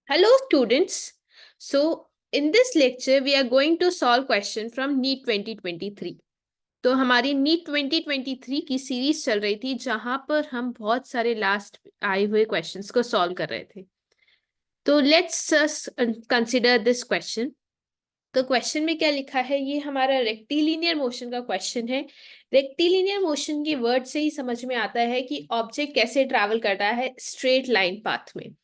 Hello students. So in this lecture we are going to solve question from NEET 2023. तो हमारी NEET 2023 की series चल रही थी जहां पर हम बहुत सारे लास्ट आए हुए क्वेश्चंस को सॉल्व कर रहे थे. तो लेट्स कंसिडर दिस क्वेश्चन. तो क्वेश्चन में क्या लिखा है, ये हमारा रेक्टिलिनियर मोशन का क्वेश्चन है. रेक्टिलिनियर मोशन के वर्ड से ही समझ में आता है कि ऑब्जेक्ट कैसे ट्रैवल करता है स्ट्रेट लाइन पाथ में.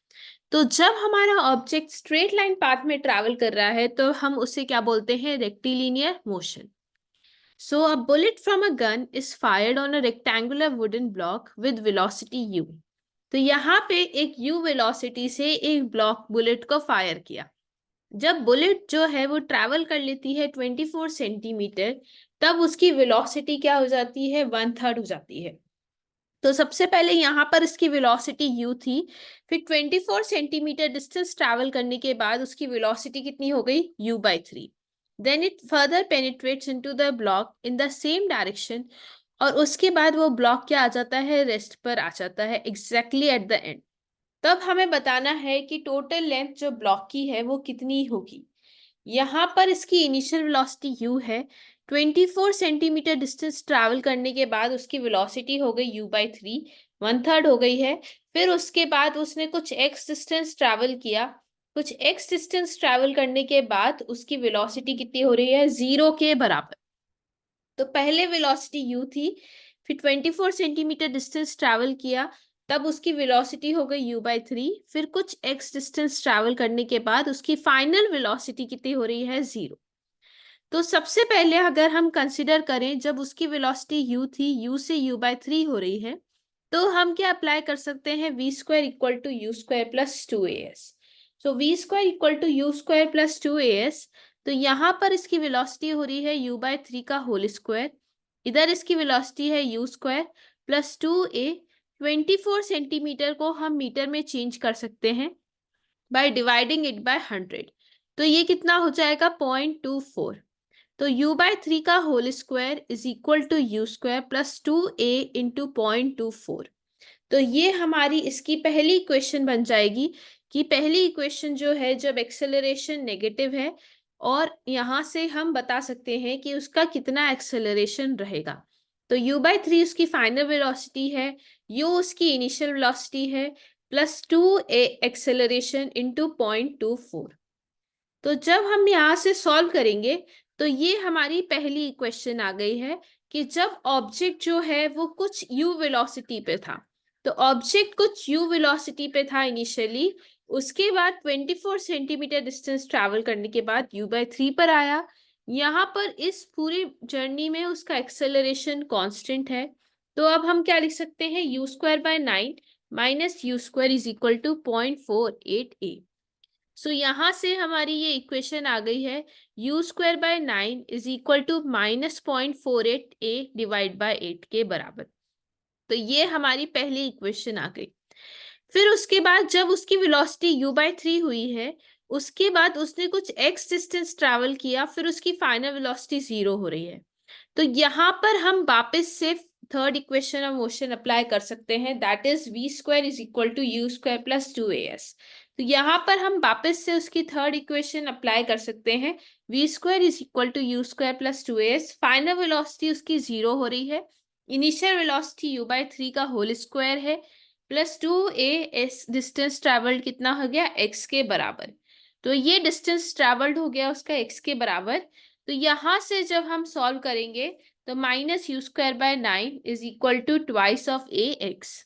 तो जब हमारा ऑब्जेक्ट स्ट्रेट लाइन पाथ में ट्रैवल कर रहा है तो हम उसे क्या बोलते हैं, rectilinear motion. So a bullet from a gun is fired on a rectangular wooden block with velocity u. तो यहाँ पे एक u वेलोसिटी से एक ब्लॉक बुलेट को फायर किया. जब बुलेट जो है वो ट्रैवल कर लेती है 24 सेंटीमीटर, तब उसकी वेलोसिटी क्या हो जाती है, 1/3 हो जाती है. तो सबसे पहले यहाँ पर इसकी वेलोसिटी u थी, फिर 24 सेंटीमीटर डिस्टेंस ट्रैवल करने के बाद उसकी वेलोसिटी कितनी हो गई, u/3. Then it further penetrates into the block in the same direction, और उसके बाद वो ब्लॉक क्या आ जाता है, रेस्ट पर आ जाता है एग्जैक्टली एट द एंड. तब हमें बताना है कि टोटल लेंथ जो ब्लॉक की है वो कितनी होगी. यहाँ पर इसकी इनिशियल वेलोसिटी u है. 24 सेंटीमीटर डिस्टेंस ट्रैवल करने के बाद उसकी वेलोसिटी हो गई u/3, 1/3 हो गई है. फिर उसके बाद उसने कुछ x डिस्टेंस ट्रैवल किया. कुछ x डिस्टेंस ट्रैवल करने के बाद उसकी वेलोसिटी कितनी हो रही है, 0 के बराबर. तो पहले वेलोसिटी u थी, फिर 24 सेंटीमीटर डिस्टेंस ट्रैवल किया, तब उसकी वेलोसिटी हो गई u/3. फिर कुछ x डिस्टेंस ट्रैवल करने के बाद उसकी फाइनल वेलोसिटी कितनी हो रही है, 0. तो सबसे पहले अगर हम कंसिडर करें, जब उसकी वेलोसिटी u थी, u से u/3 हो रही है, तो हम क्या अप्लाई कर सकते हैं, v² = u² + 2as. सो v² = u² + 2as. तो यहाँ पर इसकी वेलोसिटी हो रही है u/3 का होल स्क्वायर, इधर इसकी वेलोसिटी है u² + 2a. 24 सेंटीमीटर को हम मीटर में चेंज कर सकते हैं बाय डिवाइडिंग इट बाय 100. तो ये कितना हो जाएगा, 0.24. तो u/3 का whole square is equal to u² + 2a into 0.24. तो ये हमारी इसकी पहली इक्वेशन बन जाएगी कि पहली इक्वेशन जो है, जब एक्सेलरेशन नेगेटिव है, और यहाँ से हम बता सकते हैं कि उसका कितना एक्सेलरेशन रहेगा. तो u/3 उसकी फाइनल वेलोसिटी है, u उसकी इनिशियल वेलोसिटी है, प्लस 2a एक्सेलरेशन इंटू 0.24. तो जब हम यहाँ से सॉल्व करेंगे तो ये हमारी पहली इक्वेशन आ गई है कि जब ऑब्जेक्ट जो है वो कुछ u वेलोसिटी पे था. तो ऑब्जेक्ट कुछ u वेलोसिटी पे था इनिशियली, उसके बाद 24 सेंटीमीटर डिस्टेंस ट्रैवल करने के बाद u/3 पर आया. यहाँ पर इस पूरी जर्नी में उसका एक्सेलरेशन कांस्टेंट है. तो अब हम क्या लिख सकते हैं, u²/9 minus u² is equal to 0.48a. So यहाँ से हमारी ये इक्वेशन आ गई है, u²/9 is equal to -0.48a divide by 8 के बराबर. तो ये हमारी पहली इक्वेशन आ गई. फिर उसके बाद जब उसकी वेलोसिटी u/3 हुई है, उसके बाद उसने कुछ x डिस्टेंस ट्रैवल किया, फिर उसकी फाइनल वेलोसिटी 0 हो रही है. तो यहाँ पर हम वापस से third equation of motion apply कर सकते हैं, that is v² is equal to u² + 2as. तो यहाँ पर हम वापस से उसकी थर्ड इक्वेशन अप्लाई कर सकते हैं, v² is equal to u² + 2as. Final velocity उसकी 0 हो रही है, इनिशियल वेलोसिटी u/3 का होल स्क्वायर है, प्लस 2a डिस्टेंस ट्रेवल्ड कितना हो गया, x के बराबर. तो ये डिस्टेंस ट्रेवल्ड हो गया उसका x के बराबर. तो यहाँ से जब हम सॉल्व करेंगे तो -u²/9 is equal to twice of ax.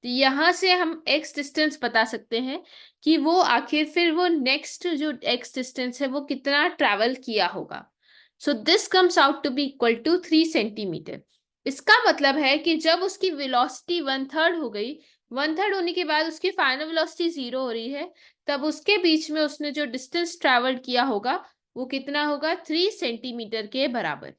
तो यहाँ से हम x डिस्टेंस बता सकते हैं कि वो आखिर फिर वो नेक्स्ट जो x डिस्टेंस है वो कितना ट्रैवल किया होगा. So this comes out to be equal to 3 centimetre. इसका मतलब है कि जब उसकी वेलोसिटी 1/3 हो गई, 1/3 होने के बाद उसकी फाइनल वेलोसिटी 0 हो रही है, तब उसके बीच में उसने जो डिस्टेंस ट्रैवल किया होगा वो कितना होगा, 3 सेंटीमीटर के बराबर.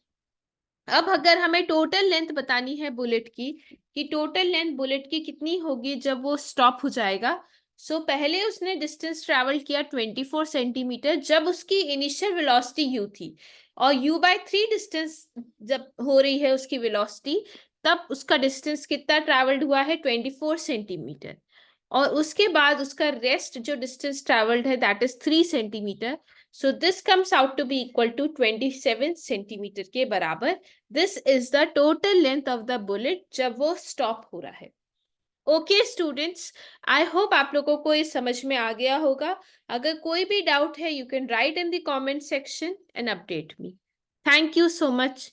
अब अगर हमें टोटल लेंथ बतानी है बुलेट की, कि टोटल लेंथ बुलेट की कितनी होगी जब वो स्टॉप हो जाएगा. सो पहले उसने डिस्टेंस ट्रैवल किया 24 सेंटीमीटर जब उसकी इनिशियल वेलोसिटी u थी, और u/3 डिस्टेंस जब हो रही है उसकी वेलोसिटी, तब उसका डिस्टेंस कितना ट्रैवल्ड हुआ है, 24 सेंटीमीटर. और उसके बाद उसका रेस्ट जो डिस्टेंस ट्रेवल्ड है that is 3 centimetre. So this comes out to be equal to 27 centimetre के बराबर. This is the total length of the bullet जब वो स्टॉप हो रहा है. ओके स्टूडेंट्स, आई होप आप लोगों को ये समझ में आ गया होगा. अगर कोई भी डाउट है you can write in the comment section and update me. Thank you so much.